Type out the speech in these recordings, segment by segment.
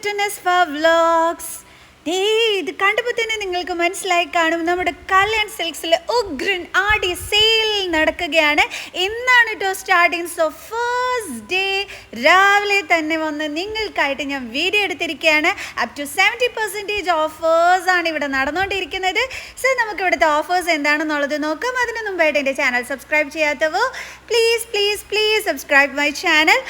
to Nesfa Vlogs. ഇത് കണ്ടപ്പോൾ തന്നെ നിങ്ങൾക്ക് മനസ്സിലായി കാണും നമ്മുടെ കല്യാൺ സിൽക്സിൽ ഉഗ്രൻ ആടി സെയിൽ നടക്കുകയാണ്. ഇന്നാണ് കേട്ടോ സ്റ്റാർട്ടിങ്. സോ ഫസ്റ്റ് ഡേ രാവിലെ തന്നെ വന്ന് നിങ്ങൾക്കായിട്ട് ഞാൻ വീഡിയോ എടുത്തിരിക്കുകയാണ്. അപ് ടു 70% ഓഫേഴ്സാണ് ഇവിടെ നടന്നുകൊണ്ടിരിക്കുന്നത്. സോ നമുക്ക് ഇവിടുത്തെ ഓഫേഴ്സ് എന്താണെന്നുള്ളത് നോക്കാം. അതിന് മുമ്പായിട്ട് എൻ്റെ ചാനൽ സബ്സ്ക്രൈബ് ചെയ്യാത്തവോ please subscribe my channel.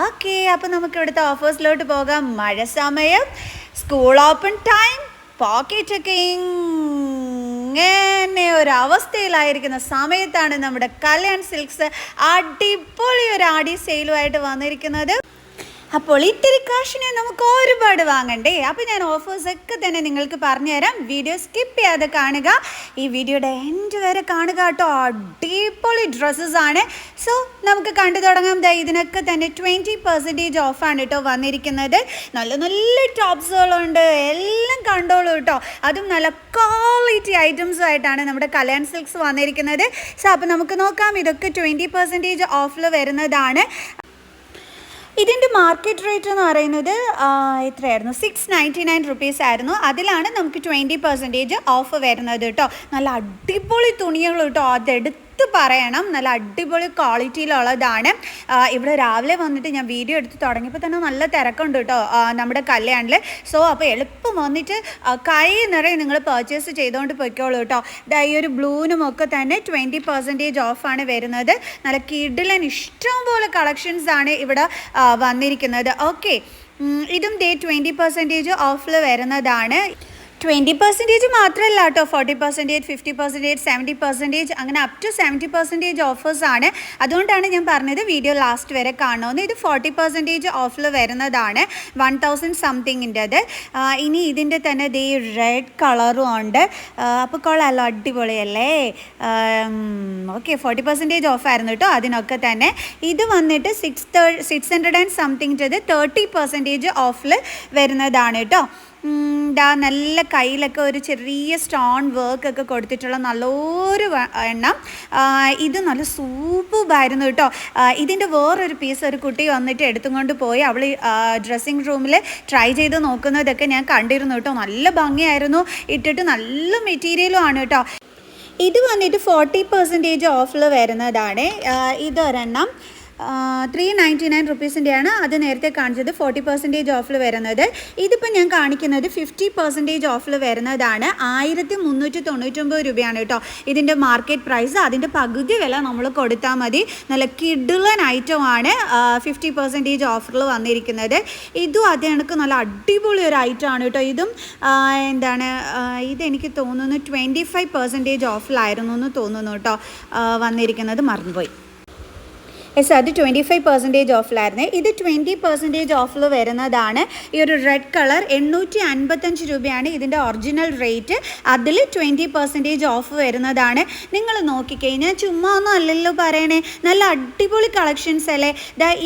Okay, അപ്പോൾ നമുക്ക് ഇവിടുത്തെ ഓഫേഴ്സിലോട്ട് പോകാം. മഴ സമയം, സ്കൂൾ ഓപ്പൺ ടൈം, പോക്കറ്റൊക്കെ ഇങ്ങനെ ഒരവസ്ഥയിലായിരിക്കുന്ന സമയത്താണ് നമ്മുടെ കല്യാൺ സിൽക്സ് അടിപൊളി ഒരു ആടി സെയിലുമായിട്ട് വന്നിരിക്കുന്നത്. അപ്പോൾ ഇത്തിരി കാശിനെ നമുക്ക് ഒരുപാട് വാങ്ങണ്ടേ. അപ്പോൾ ഞാൻ ഓഫേഴ്സൊക്കെ തന്നെ നിങ്ങൾക്ക് പറഞ്ഞുതരാം. വീഡിയോ സ്കിപ്പ് ചെയ്യാതെ കാണുക. ഈ വീഡിയോയുടെ എൻഡ് വരെ കാണുക കേട്ടോ. അടിപൊളി ഡ്രസ്സസാണ്. സോ നമുക്ക് കണ്ടു തുടങ്ങാം. ഇതിനൊക്കെ തന്നെ 20% ഓഫാണ് കേട്ടോ വന്നിരിക്കുന്നത്. നല്ല നല്ല ടോപ്സുകളുണ്ട്, എല്ലാം കണ്ടോളൂ കേട്ടോ. അതും നല്ല ക്വാളിറ്റി ഐറ്റംസുമായിട്ടാണ് നമ്മുടെ കല്യാൺ സിൽക്സ് വന്നിരിക്കുന്നത്. സോ അപ്പോൾ നമുക്ക് നോക്കാം. ഇതൊക്കെ 20% ഓഫിൽ വരുന്നതാണ്. ഇതിൻ്റെ മാർക്കറ്റ് റേറ്റ് എന്ന് പറയുന്നത് എത്രയായിരുന്നു? 699 റുപ്പീസ് ആയിരുന്നു. അതിലാണ് നമുക്ക് 20% ഓഫ് വരുന്നത് കേട്ടോ. നല്ല അടിപൊളി തുണികൾ കേട്ടോ, അതെടുത്ത് പറയണം. നല്ല അടിപൊളി ക്വാളിറ്റിയിലുള്ളതാണ്. ഇവിടെ രാവിലെ വന്നിട്ട് ഞാൻ വീഡിയോ എടുത്ത് തുടങ്ങിയപ്പോൾ തന്നെ നല്ല തിരക്കുണ്ട് കേട്ടോ നമ്മുടെ കല്യാണിൽ. സോ അപ്പോൾ എളുപ്പം വന്നിട്ട് കൈ നിറയെ നിങ്ങൾ പർച്ചേസ് ചെയ്തുകൊണ്ട് പോയിക്കോളൂ കേട്ടോ. ഈ ഒരു ബ്ലൂനുമൊക്കെ തന്നെ 20% ഓഫാണ് വരുന്നത്. നല്ല കിഡിലൻ ഇഷ്ടംപോലെ കളക്ഷൻസാണ് ഇവിടെ വന്നിരിക്കുന്നത്. ഓക്കെ, ഇതും 20% ഓഫിൽ വരുന്നതാണ്. 20% മാത്രമല്ല കേട്ടോ, 40%, 50%, 70%, അങ്ങനെ അപ് ടു 70% ഓഫേഴ്സാണ്. അതുകൊണ്ടാണ് ഞാൻ പറഞ്ഞത് വീഡിയോ ലാസ്റ്റ് വരെ കാണുമെന്ന്. ഇത് 40% ഓഫിൽ വരുന്നതാണ്, 1000 സംതിങ്ങിൻ്റെത്. ഇനി ഇതിൻ്റെ തന്നെ റെഡ് കളറും ഉണ്ട്. അപ്പോൾ കൊള്ളാമല്ലോ, അടിപൊളിയല്ലേ. ഓക്കെ, 40% ഓഫായിരുന്നു കേട്ടോ അതിനൊക്കെ തന്നെ. ഇത് വന്നിട്ട് 600 സംതിങ്ങിൻ്റെത് 30% ഓഫിൽ വരുന്നതാണ് കേട്ടോ. നല്ല കയ്യിലൊക്കെ ഒരു ചെറിയ സ്റ്റോൺ വർക്കൊക്കെ കൊടുത്തിട്ടുള്ള നല്ലൊരു എണ്ണം. ഇത് നല്ല സൂപ്പറായിരുന്നു കേട്ടോ. ഇതിൻ്റെ വേറൊരു പീസ് ഒരു കുട്ടി വന്നിട്ട് എടുത്തും കൊണ്ട് പോയി അവൾ ഡ്രസ്സിങ് റൂമിൽ ട്രൈ ചെയ്ത് നോക്കുന്നതൊക്കെ ഞാൻ കണ്ടിരുന്നു കേട്ടോ. നല്ല ഭംഗിയായിരുന്നു, ഇട്ടിട്ട് നല്ല മെറ്റീരിയലും ആണ് കേട്ടോ. ഇത് വന്നിട്ട് 40% ഓഫിൽ വരുന്നതാണ്. ഇതൊരെണ്ണം 399 റുപ്പീസിൻ്റെയാണ്. അത് നേരത്തെ കാണിച്ചത് 40% ഓഫിൽ വരുന്നത്. ഇതിപ്പോൾ ഞാൻ കാണിക്കുന്നത് 50% ഓഫിൽ വരുന്നതാണ്. 1399 രൂപയാണ് കേട്ടോ ഇതിൻ്റെ മാർക്കറ്റ് പ്രൈസ്. അതിൻ്റെ പകുതി വില നമ്മൾ കൊടുത്താൽ മതി. നല്ല കിഡിലൻ ഐറ്റമാണ് 50% ഓഫറിൽ വന്നിരിക്കുന്നത്. ഇതും അത് കണക്ക് നല്ല അടിപൊളി ഒരു ഐറ്റമാണ് കേട്ടോ. ഇതും ഇതെനിക്ക് തോന്നുന്നു 25% ഓഫിലായിരുന്നു എന്ന് തോന്നുന്നു കേട്ടോ വന്നിരിക്കുന്നത്. മറന്നുപോയി. യെസ്, അത് 25% ഓഫിലായിരുന്നു. ഇത് 20% ഓഫിൽ വരുന്നതാണ്. ഈ ഒരു റെഡ് കളർ 855 രൂപയാണ് ഇതിൻ്റെ ഒറിജിനൽ റേറ്റ്. അതിൽ 20% ഓഫ് വരുന്നതാണ്. നിങ്ങൾ നോക്കിക്കഴിഞ്ഞാൽ ചുമ്മാ ഒന്നും അല്ലല്ലോ പറയണേ, നല്ല അടിപൊളി കളക്ഷൻസ് അല്ലേ.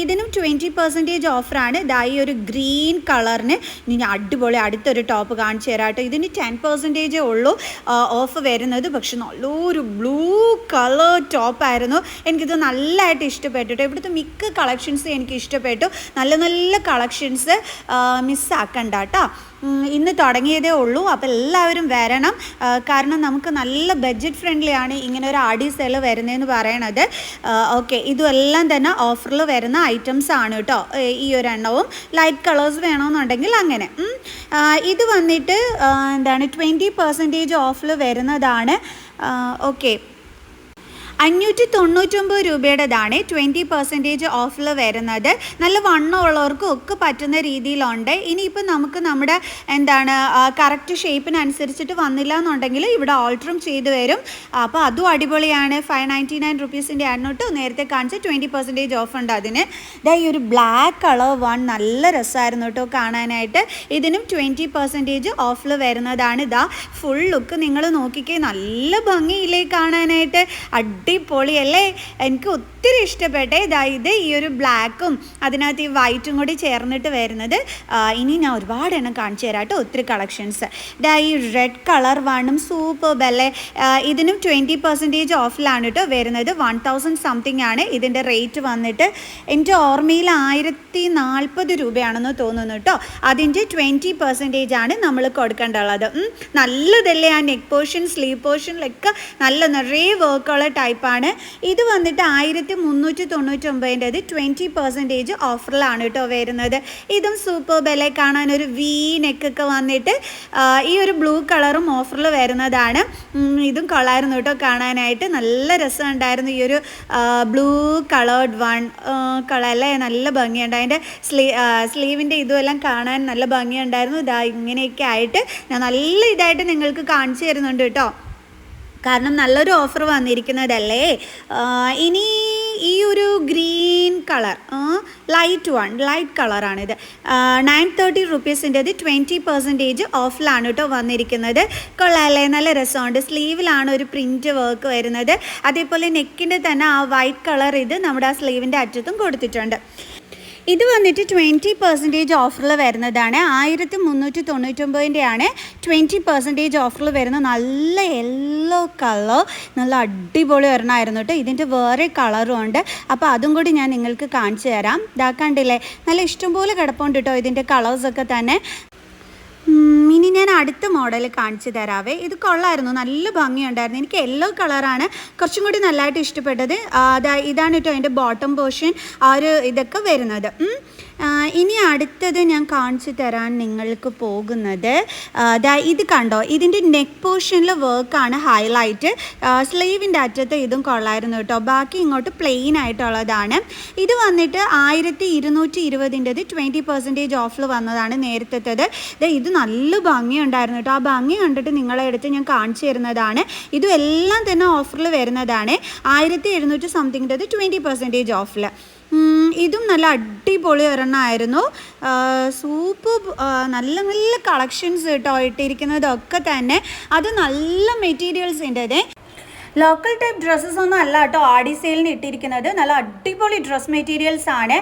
ഇതിനും 20% ഓഫറാണ്. ഈ ഒരു ഗ്രീൻ കളറിന് ഞാൻ അടിപൊളി അടുത്തൊരു ടോപ്പ് കാണിച്ചു തരാം കേട്ടോ. ഇതിന് 10% ഉള്ളൂ ഓഫ് വരുന്നത്. പക്ഷെ നല്ലൊരു ബ്ലൂ കളർ ടോപ്പായിരുന്നു. എനിക്കിത് നല്ലതായിട്ട് ഇഷ്ടപ്പെട്ടു. ഇവിടുത്തെ മിക്ക കളക്ഷൻസ് എനിക്ക് ഇഷ്ടപ്പെട്ടു. നല്ല നല്ല കളക്ഷൻസ് മിസ്സാക്കണ്ട കേട്ടോ. ഇന്ന് തുടങ്ങിയതേ ഉള്ളൂ. അപ്പോൾ എല്ലാവരും വരണം. കാരണം നമുക്ക് നല്ല ബഡ്ജറ്റ് ഫ്രണ്ട്ലി ആണ് ഇങ്ങനെ ഒരു ആടി സെയിൽ വരുന്നതെന്ന് പറയണത്. ഓക്കെ, ഇതുമെല്ലാം തന്നെ ഓഫറിൽ വരുന്ന ഐറ്റംസ് ആണ് കേട്ടോ. ഈ ഒരു എണ്ണവും ലൈറ്റ് കളേഴ്സ് വേണമെന്നുണ്ടെങ്കിൽ അങ്ങനെ. ഇത് വന്നിട്ട് 20% ഓഫിൽ വരുന്നതാണ്. ഓക്കെ, 599 രൂപയുടേതാണ് 20% ഓഫിൽ വരുന്നത്. നല്ല വണ്ണമുള്ളവർക്കും ഒക്കെ പറ്റുന്ന രീതിയിലുണ്ട്. ഇനിയിപ്പോൾ നമുക്ക് നമ്മുടെ കറക്റ്റ് ഷേപ്പിനനുസരിച്ചിട്ട് വന്നില്ല എന്നുണ്ടെങ്കിൽ ഇവിടെ ഓൾട്ടറും ചെയ്ത് വരും. അപ്പോൾ അതും അടിപൊളിയാണ്. 599 റുപ്പീസിൻ്റെ ആണ് കേട്ടോ. നേരത്തെ കാണിച്ച 20% ഓഫ് ഉണ്ട് അതിന്. ഈ ഒരു ബ്ലാക്ക് കളർ നല്ല രസമായിരുന്നു കേട്ടോ കാണാനായിട്ട്. ഇതിനും 20% ഓഫിൽ വരുന്നതാണ്. ഫുൾ ലുക്ക് നിങ്ങൾ നോക്കിക്കേ, നല്ല ഭംഗിയില്ലേ കാണാനായിട്ട്. അടിപൊളിയല്ലേ? എനിക്ക് ഒത്തിരി ഇഷ്ടപ്പെട്ടെ. ഇത് ഈ ഒരു ബ്ലാക്കും അതിനകത്ത് ഈ വൈറ്റും കൂടി ചേർന്നിട്ട് വരുന്നത്. ഇനി ഞാൻ ഒരുപാട് എണ്ണം കാണിച്ചു തരാം കേട്ടോ, ഒത്തിരി കളക്ഷൻസ്. ഈ റെഡ് കളർ വണ്ണും സൂപ്പർബ് അല്ലേ? ഇതിനും 20% ഓഫിലാണ് കേട്ടോ വരുന്നത്. 1000 സംതിങ് ആണ് ഇതിൻ്റെ റേറ്റ് വന്നിട്ട്. എൻ്റെ ഓർമ്മയിൽ 1040 രൂപയാണെന്ന് തോന്നുന്നു കേട്ടോ. അതിൻ്റെ 20% ആണ് നമ്മൾ കൊടുക്കേണ്ടുള്ളത്. നല്ലതല്ലേ? ആ നെക്ക് പോർഷൻ, സ്ലീവ് പോർഷനിലൊക്കെ നല്ല നിറയെ വർക്കുള്ള ടൈപ്പാണ്. ഇത് വന്നിട്ട് 1399 20% ഓഫറിലാണ് കേട്ടോ വരുന്നത്. ഇതും സൂപ്പർ ബെല്ലെ കാണാൻ ഒരു വി നെക്കൊക്കെ വന്നിട്ട് ഈ ഒരു ബ്ലൂ കളറും ഓഫറിൽ വരുന്നതാണ്. ഇതും കൊള്ളായിരുന്നു കേട്ടോ കാണാനായിട്ട്, നല്ല രസമുണ്ടായിരുന്നു. ഈ ഒരു ബ്ലൂ കളേർഡ് വൺ കളറല്ലേ, നല്ല ഭംഗിയുണ്ട്. അതിൻ്റെ സ്ലീവിൻ്റെ ഇതുമെല്ലാം കാണാൻ നല്ല ഭംഗിയുണ്ടായിരുന്നു. ഇങ്ങനെയൊക്കെ ആയിട്ട് ഞാൻ നല്ല ഇതായിട്ട് നിങ്ങൾക്ക് കാണിച്ചു തരുന്നുണ്ട് കേട്ടോ, കാരണം നല്ലൊരു ഓഫർ വന്നിരിക്കുന്നതല്ലേ. ഇനി ഈ ഒരു ഗ്രീൻ കളർ ലൈറ്റ് കളറാണിത്. 930 റുപ്പീസിൻ്റെത് 20% ഓഫിലാണ് കേട്ടോ വന്നിരിക്കുന്നത്. കൊള്ളാമല്ലേ? നല്ല രസമുണ്ട്. സ്ലീവിലാണ് ഒരു പ്രിൻറ്റ് വർക്ക് വരുന്നത്. അതേപോലെ നെക്കിൻ്റെ തന്നെ ആ വൈറ്റ് കളർ ഇത് നമ്മുടെ ആ സ്ലീവിൻ്റെ അറ്റത്തും കൊടുത്തിട്ടുണ്ട്. ഇത് വന്നിട്ട് 20% ഓഫറിൽ വരുന്നതാണ്. 1399 20% ഓഫറിൽ വരുന്ന നല്ല യെല്ലോ കളർ, നല്ല അടിപൊളി ഒരെണ്ണമായിരുന്നു കേട്ടോ. ഇതിൻ്റെ വേറെ കളറും ഉണ്ട്, അപ്പോൾ അതും കൂടി ഞാൻ നിങ്ങൾക്ക് കാണിച്ചു തരാം. ഇതാക്കണ്ടില്ലേ, നല്ല ഇഷ്ടംപോലെ കിടപ്പുണ്ട് കേട്ടോ ഇതിൻ്റെ കളേഴ്സൊക്കെ തന്നെ. ഇനി ഞാൻ അടുത്ത മോഡൽ കാണിച്ചു തരാവേ. ഇത് കൊള്ളായിരുന്നു, നല്ല ഭംഗിയുണ്ടായിരുന്നു. എനിക്ക് യെല്ലോ കളറാണ് കുറച്ചും കൂടി നല്ലതായിട്ട് ഇഷ്ടപ്പെട്ടത്. ഇതാണ് കേട്ടോ എൻ്റെ ബോട്ടം പോർഷൻ, ആ ഒരു ഇതൊക്കെ വരുന്നത്. ഇനി അടുത്തത് ഞാൻ കാണിച്ചു തരാൻ നിങ്ങൾക്ക് പോകുന്നത് ഇത് കണ്ടോ, ഇതിൻ്റെ നെക്ക് പോർഷനിൽ വർക്കാണ് ഹൈലൈറ്റ്. സ്ലീവിൻ്റെ അറ്റത്ത് ഇതും കൊള്ളായിരുന്നു കേട്ടോ. ബാക്കി ഇങ്ങോട്ട് പ്ലെയിൻ ആയിട്ടുള്ളതാണ്. ഇത് വന്നിട്ട് 1220 20% ഓഫിൽ വന്നതാണ് നേരത്തേത്. ഇത് നല്ല ഭംഗിയുണ്ടായിരുന്നു കേട്ടോ. ആ ഭംഗി കണ്ടിട്ട് നിങ്ങളെ അടുത്ത് ഞാൻ കാണിച്ചു തരുന്നതാണ്. ഇതും എല്ലാം തന്നെ ഓഫറിൽ വരുന്നതാണ്. 1700 സംതിങ്ങിൻ്റെത് 20% ഓഫിൽ. ഇതും നല്ല അടിപൊളി ഒരെണ്ണമായിരുന്നു. സൂപ്പർ നല്ല നല്ല കളക്ഷൻസ് കേട്ടോ ഇട്ടിരിക്കുന്നതൊക്കെ തന്നെ. അത് നല്ല മെറ്റീരിയൽസിൻ്റെത്. ലോക്കൽ ടൈപ്പ് ഡ്രസ്സസ് ഒന്നും അല്ല കേട്ടോ ആടി സെയിലിന് ഇട്ടിരിക്കുന്നത്. നല്ല അടിപൊളി ഡ്രസ് മെറ്റീരിയൽസ് ആണ്.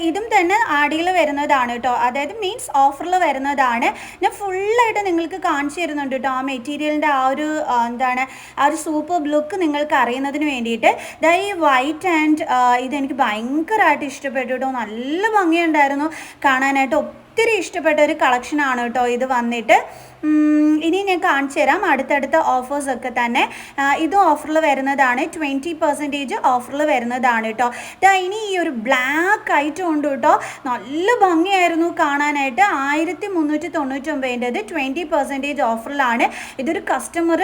ഇതും തന്നെ ആടിയിൽ വരുന്നതാണ് കേട്ടോ, അതായത് മീൻസ് ഓഫറിൽ വരുന്നതാണ്. ഞാൻ ഫുള്ളായിട്ട് നിങ്ങൾക്ക് കാണിച്ചു തരുന്നുണ്ട് കേട്ടോ ആ മെറ്റീരിയലിൻ്റെ ആ ഒരു എന്താണ് ആ ഒരു സൂപ്പർ ലുക്ക് നിങ്ങൾക്ക് അറിയുന്നതിന് വേണ്ടിയിട്ട്. ഈ വൈറ്റ് ആൻഡ് ഇതെനിക്ക് ഭയങ്കരമായിട്ട് ഇഷ്ടപ്പെട്ടു കേട്ടോ. നല്ല ഭംഗിയുണ്ടായിരുന്നു കാണാനായിട്ട്. ഒത്തിരി ഇഷ്ടപ്പെട്ട ഒരു കളക്ഷനാണ് കേട്ടോ ഇത് വന്നിട്ട്. ഇനി ഞാൻ കാണിച്ചു തരാം അടുത്തടുത്ത ഓഫേഴ്സൊക്കെ തന്നെ. ഇതും ഓഫറിൽ വരുന്നതാണ്. 20% ഓഫറിൽ വരുന്നതാണ് കേട്ടോ. ഇനി ഈ ഒരു ബ്ലാക്ക് ഐറ്റം ഉണ്ട് കേട്ടോ, നല്ല ഭംഗിയായിരുന്നു കാണാനായിട്ട്. 1399 20% ഓഫറിലാണ്. ഇതൊരു കസ്റ്റമർ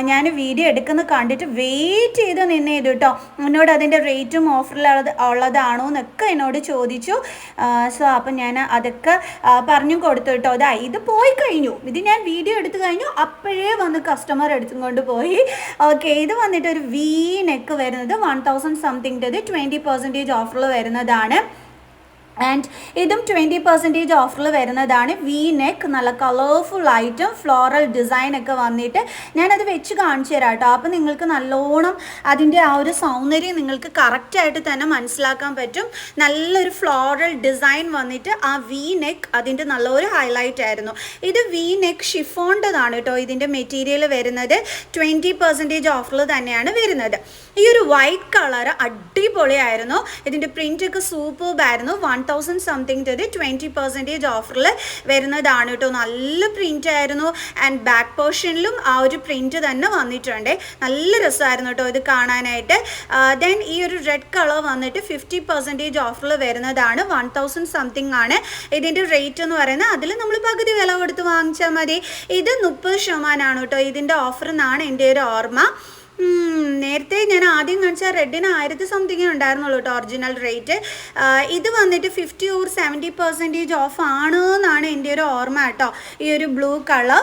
ഞാൻ വീഡിയോ എടുക്കുന്ന കണ്ടിട്ട് വെയിറ്റ് ചെയ്ത് നിന്നേത് കേട്ടോ. എന്നോട് അതിൻ്റെ റേറ്റും ഓഫറിൽ ഉള്ളതാണോ എന്നൊക്കെ എന്നോട് ചോദിച്ചു. സോ അപ്പം ഞാൻ അതൊക്കെ പറഞ്ഞു കൊടുത്തു കേട്ടോ. ഇത് പോയി കഴിഞ്ഞു, ഇത് ഞാൻ വീഡിയോ എടുത്തു കഴിഞ്ഞു, അപ്പോഴേ വന്ന് കസ്റ്റമർ എടുത്തും കൊണ്ട് പോയി. ഓക്കെ, ഇത് വന്നിട്ട് ഒരു വി നെക്ക് വരുന്നത് 1000 സംതിങ്ങിൻ്റെത് 20% ഓഫറിൽ വരുന്നതാണ്. ആൻഡ് ഇതും 20% ഓഫറിൽ വരുന്നതാണ്. വി നെക്ക്, നല്ല കളർഫുൾ ഐറ്റം, ഫ്ലോറൽ ഡിസൈൻ ഒക്കെ വന്നിട്ട് ഞാനത് വെച്ച് കാണിച്ചു തരാം കേട്ടോ. അപ്പോൾ നിങ്ങൾക്ക് നല്ലോണം അതിൻ്റെ ആ ഒരു സൗന്ദര്യം നിങ്ങൾക്ക് കറക്റ്റായിട്ട് തന്നെ മനസ്സിലാക്കാൻ പറ്റും. നല്ലൊരു ഫ്ലോറൽ ഡിസൈൻ വന്നിട്ട് ആ വി നെക്ക് അതിൻ്റെ നല്ലൊരു ഹൈലൈറ്റ് ആയിരുന്നു. ഇത് വി നെക്ക് ഷിഫോണ്ടതാണ് കേട്ടോ ഇതിൻ്റെ മെറ്റീരിയൽ വരുന്നത്. 20% ഓഫറിൽ തന്നെയാണ് വരുന്നത്. ഈ ഒരു വൈറ്റ് കളർ അടിപൊളിയായിരുന്നു. ഇതിൻ്റെ പ്രിൻ്റൊക്കെ സൂപ്പർബായിരുന്നു. 1000 സംതിങ്ങിൻ്റെത് 20% ഓഫറിൽ വരുന്നതാണ് കേട്ടോ. നല്ല പ്രിൻ്റ് ആയിരുന്നു. ആൻഡ് ബാക്ക് പോർഷനിലും ആ ഒരു പ്രിൻ്റ് തന്നെ വന്നിട്ടുണ്ട്. നല്ല രസമായിരുന്നു കേട്ടോ ഇത് കാണാനായിട്ട്. ദെൻ ഈ ഒരു റെഡ് കളർ വന്നിട്ട് 50% ഓഫറിൽ വരുന്നതാണ്. 1000 സംതിങ് ആണ് ഇതിൻ്റെ റേറ്റ് എന്ന് പറയുന്നത്. അതിൽ നമ്മൾ പകുതി വില കൊടുത്ത് വാങ്ങിച്ചാൽ മതി. ഇത് 30% കേട്ടോ ഇതിൻ്റെ ഓഫർ എന്നാണ് എൻ്റെ ഒരു ഓർമ്മ. നേരത്തെ ഞാൻ ആദ്യം കാണിച്ചാൽ റെഡിന് 1000 സംതിങ് ഉണ്ടായിരുന്നുള്ളൂ കേട്ടോ ഒറിജിനൽ റേറ്റ്. ഇത് വന്നിട്ട് 50 or 70% ഓഫ് ആണ് എന്നാണ് എൻ്റെ ഒരു ഓർമ്മ കേട്ടോ. ഈ ഒരു ബ്ലൂ കളർ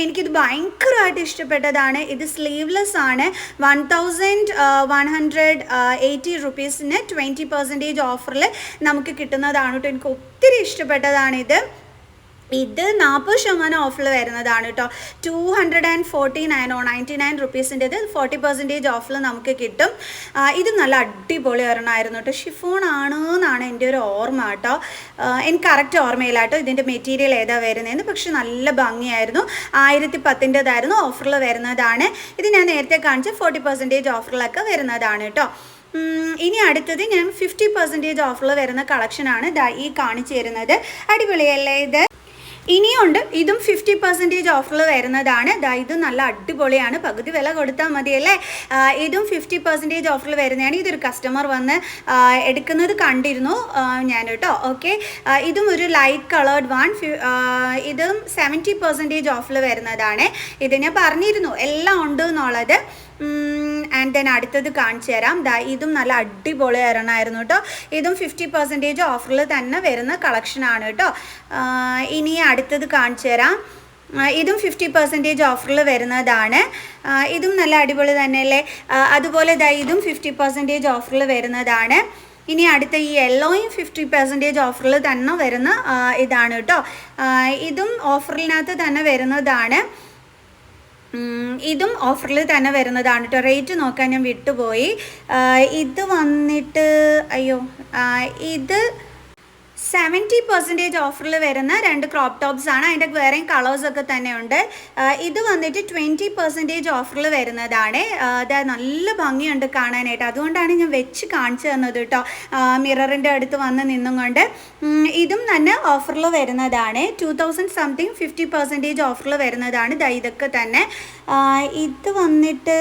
എനിക്കിത് ഭയങ്കരമായിട്ട് ഇഷ്ടപ്പെട്ടതാണ്. ഇത് സ്ലീവ്ലെസ് ആണ്. 1180 റുപ്പീസിന് 20% ഓഫറിൽ നമുക്ക് കിട്ടുന്നതാണ് കേട്ടോ. എനിക്ക് ഒത്തിരി ഇഷ്ടപ്പെട്ടതാണിത്. ഇത് 40% ഓഫിൽ വരുന്നതാണ് കേട്ടോ. 249 റുപ്പീസിൻ്റെത് 40% ഓഫിൽ നമുക്ക് കിട്ടും. ഇത് നല്ല അടിപൊളി ഒരെണ്ണമായിരുന്നു കേട്ടോ. ഷിഫോൺ ആണോ എന്നാണ് എൻ്റെ ഒരു ഓർമ്മ കേട്ടോ. എനിക്ക് കറക്റ്റ് ഓർമ്മയില്ല കേട്ടോ ഇതിൻ്റെ മെറ്റീരിയൽ ഏതാ വരുന്നതെന്ന്. പക്ഷെ നല്ല ഭംഗിയായിരുന്നു. 1010 ഓഫറിൽ വരുന്നതാണ്. ഇത് ഞാൻ നേരത്തെ കാണിച്ച 40% ഓഫറിലൊക്കെ വരുന്നതാണ് കേട്ടോ. ഇനി അടുത്തത് ഞാൻ 50% ഓഫറിൽ വരുന്ന കളക്ഷനാണ് ഈ കാണിച്ചു തരുന്നത്. അടിപൊളിയല്ലേ ഇത്? ഇനിയുണ്ട്, ഇതും 50% ഓഫറിൽ വരുന്നതാണ്. ഇത് നല്ല അടിപൊളിയാണ്, പകുതി വില കൊടുത്താൽ മതിയല്ലേ. ഇതും 50% ഓഫറിൽ വരുന്നതാണ്. ഇതൊരു കസ്റ്റമർ വന്ന് എടുക്കുന്നത് കണ്ടിരുന്നു ഞാൻ കേട്ടോ. ഓക്കെ, ഇതും ഒരു ലൈറ്റ് കളേർഡ് വൺ. ഇതും 70% ഓഫിൽ വരുന്നതാണ്. ഇത് ഞാൻ പറഞ്ഞിരുന്നു എല്ലാം ഉണ്ട് എന്നുള്ളത്. ആൻഡ് ദെൻ അടുത്തത് കാണിച്ചു തരാം. ഇതും നല്ല അടിപൊളി ഒരെണ്ണമായിരുന്നു കേട്ടോ. ഇതും 50% ഓഫറിൽ തന്നെ വരുന്ന കളക്ഷനാണ് കേട്ടോ. ഇനി അടുത്തത് കാണിച്ചു തരാം. ഇതും 50% ഓഫറിൽ വരുന്നതാണ്. ഇതും നല്ല അടിപൊളി തന്നെയല്ലേ. അതുപോലെ ഇതും 50% ഓഫറിൽ വരുന്നതാണ്. ഇനി അടുത്ത ഈ യെല്ലോയും 50% ഓഫറിൽ തന്നെ വരുന്ന ഇതാണ് കേട്ടോ. ഇതും ഓഫറിനകത്ത് തന്നെ വരുന്നതാണ്. ഇതും ഓഫറിൽ തന്നെ വരുന്നതാണ് കേട്ടോ. റേറ്റ് നോക്കാൻ ഞാൻ വിട്ടുപോയി. ഇത് വന്നിട്ട് ഇത് 70% ഓഫറിൽ വരുന്ന 2 ക്രോപ്പ് ടോപ്സ് ആണ്. അതിൻ്റെ വേറെയും കളേഴ്സൊക്കെ തന്നെ ഉണ്ട്. ഇത് വന്നിട്ട് 20% ഓഫറിൽ വരുന്നതാണ്. നല്ല ഭംഗിയുണ്ട് കാണാനായിട്ട്. അതുകൊണ്ടാണ് ഞാൻ വെച്ച് കാണിച്ചു തന്നത് കേട്ടോ, മിററിൻ്റെ അടുത്ത് വന്ന് നിന്നും കൊണ്ട്. ഇതും തന്നെ ഓഫറിൽ വരുന്നതാണ്. 2000 സംതിങ് 50% ഓഫറിൽ വരുന്നതാണ്. ഇതൊക്കെ തന്നെ. ഇത് വന്നിട്ട്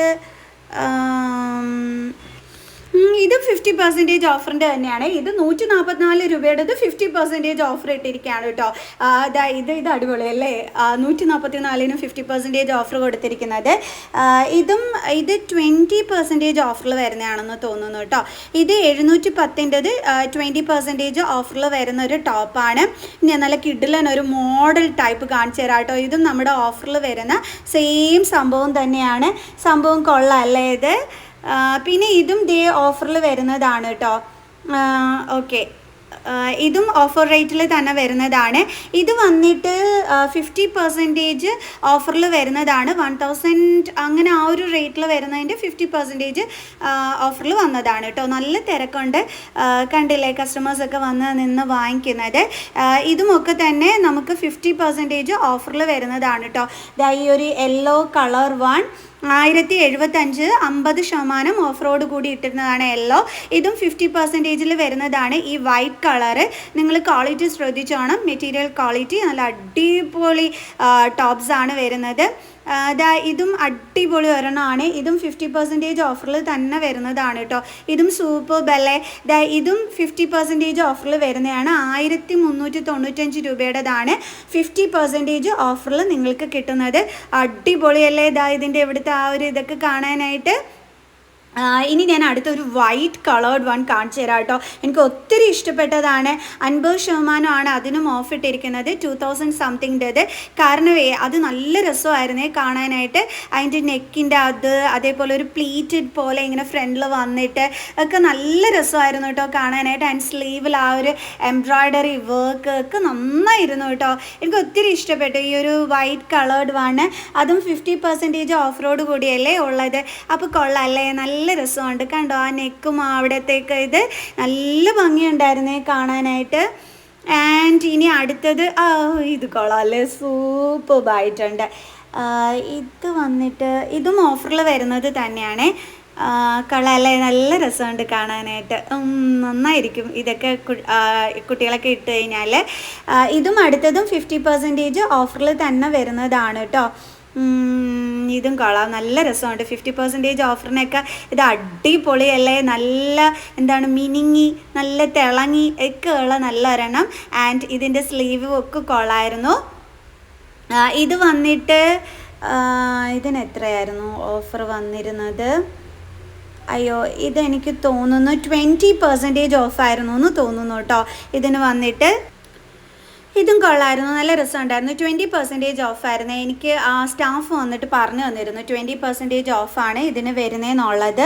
ഇത് 50% ഓഫറിൻ്റെ തന്നെയാണ്. ഇത് 144 രൂപയുടേത് 50% ഓഫർ ഇട്ടിരിക്കുകയാണ് കേട്ടോ. ഇത് അടിപൊളിയല്ലേ. 144 50% ഓഫർ കൊടുത്തിരിക്കുന്നത്. ഇത് 20% ഓഫറിൽ വരുന്നതാണെന്ന് തോന്നുന്നു കേട്ടോ. ഇത് 710ൻ്റെത് 20% ഓഫറിൽ വരുന്ന ഒരു ടോപ്പാണ്. ഞാൻ നല്ല കിഡിലൻ ഒരു മോഡൽ ടൈപ്പ് കാണിച്ചു തരാം കേട്ടോ. ഇതും നമ്മുടെ ഓഫറിൽ വരുന്ന സെയിം സംഭവം തന്നെയാണ്. സംഭവം കൊള്ളാമല്ലേ ഇത്? പിന്നെ ഇതും ഓഫറിൽ വരുന്നതാണ് കേട്ടോ. ഓക്കെ, ഇതും ഓഫർ റേറ്റിൽ തന്നെ വരുന്നതാണ്. ഇത് വന്നിട്ട് 50% ഓഫറിൽ വരുന്നതാണ്. 1000 അങ്ങനെ ആ ഒരു റേറ്റിൽ വരുന്നതിൻ്റെ 50% ഓഫറിൽ വന്നതാണ് കേട്ടോ. നല്ല തിരക്കുണ്ട്, കണ്ടില്ലേ കസ്റ്റമേഴ്സൊക്കെ വന്ന് നിന്ന് വാങ്ങിക്കുന്നത്. ഇതുമൊക്കെ തന്നെ നമുക്ക് 50% ഓഫറിൽ വരുന്നതാണ് കേട്ടോ. ഈ ഒരു യെല്ലോ കളർ വൺ 1075 50% ഓഫറോട് കൂടി ഇട്ടിരുന്നതാണ് യെല്ലോ. ഇതും 50% വരുന്നതാണ്. ഈ വൈറ്റ് കളറ് നിങ്ങൾ ക്വാളിറ്റി ശ്രദ്ധിച്ചോണം. മെറ്റീരിയൽ ക്വാളിറ്റി നല്ല അടിപൊളി ടോപ്സാണ് വരുന്നത്. ഇതും അടിപൊളി ഒരെണ്ണമാണ്. ഇതും 50% ഓഫറിൽ തന്നെ വരുന്നതാണ് കേട്ടോ. ഇതും സൂപ്പർ ബെല്ലേ. ഇതും 50% ഓഫറിൽ വരുന്നതാണ്. 1395 രൂപയുടേതാണ് 50% ഓഫറിൽ നിങ്ങൾക്ക് കിട്ടുന്നത്. അടിപൊളിയല്ലേ. ഇതിൻ്റെ ഇവിടുത്തെ ആ ഒരു ഇതൊക്കെ കാണാനായിട്ട്. ഇനി ഞാൻ അടുത്തൊരു വൈറ്റ് കളേർഡ് വൺ കാണിച്ചു തരാം കേട്ടോ. എനിക്ക് ഒത്തിരി ഇഷ്ടപ്പെട്ടതാണ്. 50% അതിനും ഓഫ് ഇട്ടിരിക്കുന്നത്. 2000 സംതിങ്ങിൻ്റെത്. കാരണമേ അത് നല്ല രസമായിരുന്നേ കാണാനായിട്ട്. അതിൻ്റെ നെക്കിൻ്റെ അതേപോലെ ഒരു പ്ലീറ്റഡ് പോലെ ഇങ്ങനെ ഫ്രണ്ടിൽ വന്നിട്ട് ഒക്കെ നല്ല രസമായിരുന്നു കേട്ടോ കാണാനായിട്ട്. ആൻഡ് സ്ലീവിൽ ആ ഒരു എംബ്രോയ്ഡറി വർക്ക് ഒക്കെ നന്നായിരുന്നു കേട്ടോ. എനിക്ക് ഒത്തിരി ഇഷ്ടപ്പെട്ടു ഈ ഒരു വൈറ്റ് കളേർഡ് വൺ. അതും 50% ഓഫറോട് കൂടിയല്ലേ ഉള്ളത്. അപ്പോൾ കൊള്ളാമല്ലേ, നല്ല രസമുണ്ട്. കണ്ടോ ആ നെക്കും അവിടത്തേക്ക്. ഇത് നല്ല ഭംഗിയുണ്ടായിരുന്നേ കാണാനായിട്ട്. ആൻഡ് ഇനി അടുത്തത് ഇത് കൊള്ളാമല്ലേ, സൂപ്പറായിട്ടുണ്ട്. ഇത് വന്നിട്ട് ഇതും ഓഫറിൽ വരുന്നത് തന്നെയാണ്. കൊള്ളാമല്ലേ, നല്ല രസമുണ്ട് കാണാനായിട്ട്. നന്നായിരിക്കും ഇതൊക്കെ കുട്ടികളൊക്കെ ഇട്ട് കഴിഞ്ഞാൽ. ഇതും അടുത്തതും 50% ഓഫറിൽ തന്നെ വരുന്നതാണ് കേട്ടോ. ഇതും കൊള്ളാം, നല്ല രസമുണ്ട്. 50% ഓഫറിനൊക്കെ ഇത് അടിപൊളിയല്ലേ. നല്ല എന്താണ് മിനിങ്ങി നല്ല തിളങ്ങി ഒക്കെ ഉള്ള നല്ല ഒരെണ്ണം. ആൻഡ് ഇതിൻ്റെ സ്ലീവ് ഒക്കെ കൊള്ളായിരുന്നു. ഇത് വന്നിട്ട് ഇതിന് എത്രയായിരുന്നു ഓഫർ വന്നിരുന്നത്? ഇതെനിക്ക് തോന്നുന്നു 20% ഓഫായിരുന്നു എന്ന് തോന്നുന്നു കേട്ടോ. ഇതിന് വന്നിട്ട് ഇതും കൊള്ളായിരുന്നു, നല്ല രസമുണ്ടായിരുന്നു. 20% ഓഫായിരുന്നു. എനിക്ക് ആ സ്റ്റാഫ് വന്നിട്ട് പറഞ്ഞു തന്നിരുന്നു 20% ഓഫാണ് ഇതിന് വരുന്നതെന്നുള്ളത്.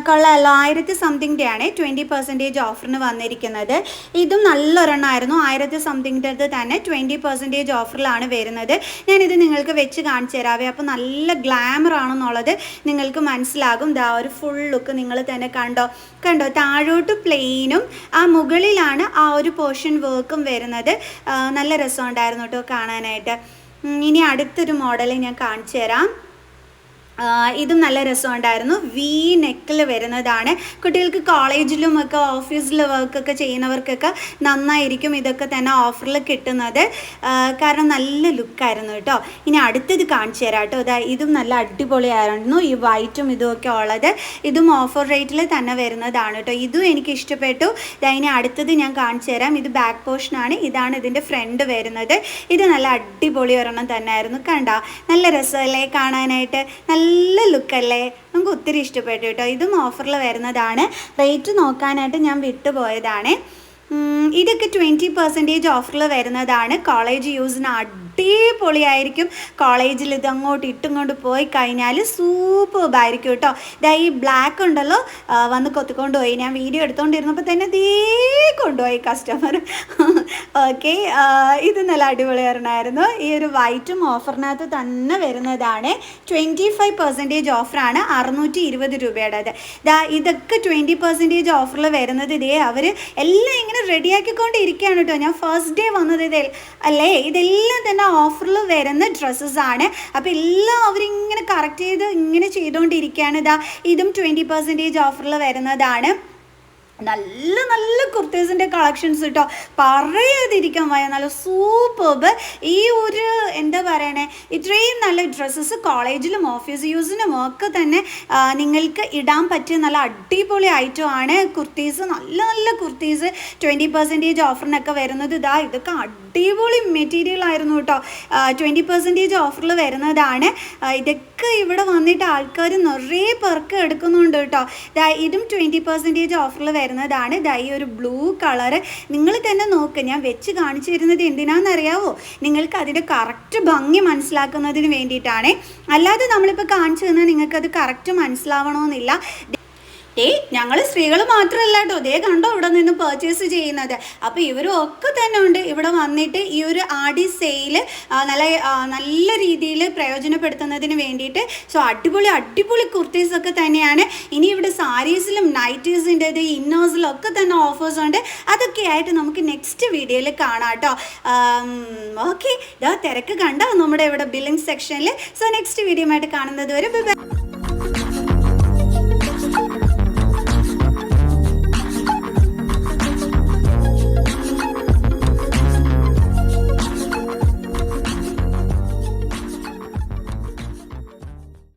കൊള്ളാമല്ലോ, 1000 സംതിങ്ങിൻ്റെ ആണ് 20% ഓഫറിന് വന്നിരിക്കുന്നത്. ഇതും നല്ലൊരെണ്ണമായിരുന്നു, 1000 സംതിങ്ങിൻ്റെ തന്നെ 20% ഓഫറിലാണ് വരുന്നത്. ഞാനിത് നിങ്ങൾക്ക് വെച്ച് കാണിച്ചു തരാവേ. അപ്പോൾ നല്ല ഗ്ലാമർ ആണെന്നുള്ളത് നിങ്ങൾക്ക് മനസ്സിലാകും. ദാ ഒരു ഫുൾ ലുക്ക് നിങ്ങൾ തന്നെ കണ്ടോ, താഴോട്ട് പ്ലെയിനും ആ മുകളിലാണ് ആ ഒരു പോർഷൻ വർക്കും വരുന്നത്. നല്ല രസമുണ്ടായിരുന്നു കേട്ടോ കാണാനായിട്ട്. ഇനി അടുത്തൊരു മോഡൽ ഞാൻ കാണിച്ചു തരാം. ഇതും നല്ല രസമുണ്ടായിരുന്നു. വി നെക്കിൽ വരുന്നതാണ്. കുട്ടികൾക്ക് കോളേജിലും ഒക്കെ ഓഫീസിൽ വർക്കൊക്കെ ചെയ്യുന്നവർക്കൊക്കെ നന്നായിരിക്കും ഇതൊക്കെ തന്നെ ഓഫറിൽ കിട്ടുന്നത്. കാരണം നല്ല ലുക്കായിരുന്നു കേട്ടോ. ഇനി അടുത്തത് കാണിച്ചു തരാം കേട്ടോ. ഇതും നല്ല അടിപൊളിയായിരുന്നു. ഈ വൈറ്റും ഇതുമൊക്കെ ഉള്ളത്, ഇതും ഓഫർ റേറ്റിൽ തന്നെ വരുന്നതാണ് കേട്ടോ. ഇതും എനിക്ക് ഇഷ്ടപ്പെട്ടു. ഇനി അടുത്തത് ഞാൻ കാണിച്ചു തരാം. ഇത് ബാക്ക് പോർഷനാണ്, ഇതാണ് ഇതിൻ്റെ ഫ്രണ്ട് വരുന്നത്. ഇത് നല്ല അടിപൊളി ഒരെണ്ണം തന്നെ ആയിരുന്നു. കണ്ടോ, നല്ല രസമല്ലേ കാണാനായിട്ട്, നല്ല ലുക്കല്ലേ, നമുക്ക് ഒത്തിരി ഇഷ്ടപ്പെട്ടു കേട്ടോ. ഇതും ഓഫറിൽ വരുന്നതാണ്. റേറ്റ് നോക്കാനായിട്ട് ഞാൻ വിട്ടുപോയതാണ്. ഇതൊക്കെ 20% ഓഫറിൽ വരുന്നതാണ്. കോളേജ് യൂസിന് അടിപൊളിയായിരിക്കും. കോളേജിൽ ഇത് അങ്ങോട്ട് ഇട്ടും കൊണ്ട് പോയി കഴിഞ്ഞാൽ സൂപ്പർബായിരിക്കും കേട്ടോ. ഈ ബ്ലാക്ക് ഉണ്ടല്ലോ, വന്ന് കൊത്തിക്കൊണ്ട് പോയി. ഞാൻ വീഡിയോ എടുത്തുകൊണ്ടിരുന്നപ്പോൾ തന്നെ ദേ കൊണ്ടുപോയി കസ്റ്റമർ. ഓക്കെ, ഇത് നല്ല അടിപൊളിയായിരുന്നു. ഈ ഒരു വൈറ്റും ഓഫറിനകത്ത് തന്നെ വരുന്നതാണ്. 25% ഓഫറാണ്, 620 രൂപയുടേത്. ഇതൊക്കെ 20% ഓഫറിൽ വരുന്നത്. ഇതേ അവർ എല്ലാം ഇങ്ങനെ റെഡിയാക്കിക്കൊണ്ടിരിക്കുകയാണ് കേട്ടോ. ഞാൻ ഫസ്റ്റ് ഡേ വന്നത് അല്ലേ, ഇതെല്ലാം തന്നെ ഓഫറിൽ വരുന്ന ഡ്രസ്സസാണ്. അപ്പോൾ എല്ലാം അവരിങ്ങനെ കറക്റ്റ് ചെയ്ത് ഇങ്ങനെ ചെയ്തുകൊണ്ടിരിക്കുകയാണ്. ഇതും 20% ഓഫറിൽ വരുന്നതാണ്. നല്ല നല്ല കുർത്തീസിൻ്റെ കളക്ഷൻസ് കേട്ടോ, പറയാതിരിക്കാൻ വയ്യ. നല്ല സൂപ്പർബ്. ഈ ഒരു എന്താ പറയണേ, ഇത്രയും നല്ല ഡ്രസ്സസ് കോളേജിലും ഓഫീസ് യൂസിനും ഒക്കെ തന്നെ നിങ്ങൾക്ക് ഇടാൻ പറ്റിയ നല്ല അടിപൊളി ഐറ്റം ആണ്. കുർത്തീസ്, നല്ല നല്ല കുർത്തീസ് 20% ഓഫറിനൊക്കെ വരുന്നത്. ഇതൊക്കെ അടിപൊളി മെറ്റീരിയൽ ആയിരുന്നു കേട്ടോ. 20% ഓഫറിൽ വരുന്നതാണ്. ഇതൊക്കെ ഇവിടെ വന്നിട്ട് ആൾക്കാർ നിറയെ പേർക്ക് എടുക്കുന്നുണ്ട് കേട്ടോ. ഇതും 20% ഓഫറിൽ വരുന്നതാണ്. ഈ ഒരു ബ്ലൂ കളറ് നിങ്ങൾ തന്നെ നോക്ക്. ഞാൻ വെച്ച് കാണിച്ചു തരുന്നത് എന്തിനാണെന്നറിയാവോ, നിങ്ങൾക്ക് അതിൻ്റെ കറക്റ്റ് ഭംഗി മനസ്സിലാക്കുന്നതിന് വേണ്ടിയിട്ടാണ്. അല്ലാതെ നമ്മളിപ്പോൾ കാണിച്ചു തന്നാൽ നിങ്ങൾക്കത് കറക്റ്റ് മനസ്സിലാവണമെന്നില്ല. ഞങ്ങൾ സ്ത്രീകൾ മാത്രമല്ല കേട്ടോ, ഇതേ കണ്ടോ ഇവിടെ നിന്ന് പർച്ചേസ് ചെയ്യുന്നത്. അപ്പോൾ ഇവരും ഒക്കെ തന്നെ ഉണ്ട് ഇവിടെ വന്നിട്ട് ഈ ഒരു ആടി സെയിൽ നല്ല രീതിയിൽ പ്രയോജനപ്പെടുത്തുന്നതിന് വേണ്ടിയിട്ട്. സോ അടിപൊളി അടിപൊളി കുർത്തീസൊക്കെ തന്നെയാണ്. ഇനി ഇവിടെ സാരീസിലും നൈറ്റീസിൻ്റെത് ഇന്നേഴ്സിലും ഒക്കെ തന്നെ ഓഫേഴ്സ് ഉണ്ട്. അതൊക്കെ ആയിട്ട് നമുക്ക് നെക്സ്റ്റ് വീഡിയോയിൽ കാണാം കേട്ടോ. ഓക്കെ, തിരക്ക് കണ്ടോ നമ്മുടെ ഇവിടെ ബില്ലിംഗ് സെക്ഷനിൽ. സോ നെക്സ്റ്റ് വീഡിയോ ആയിട്ട് കാണുന്നത് വരെ ബൈ.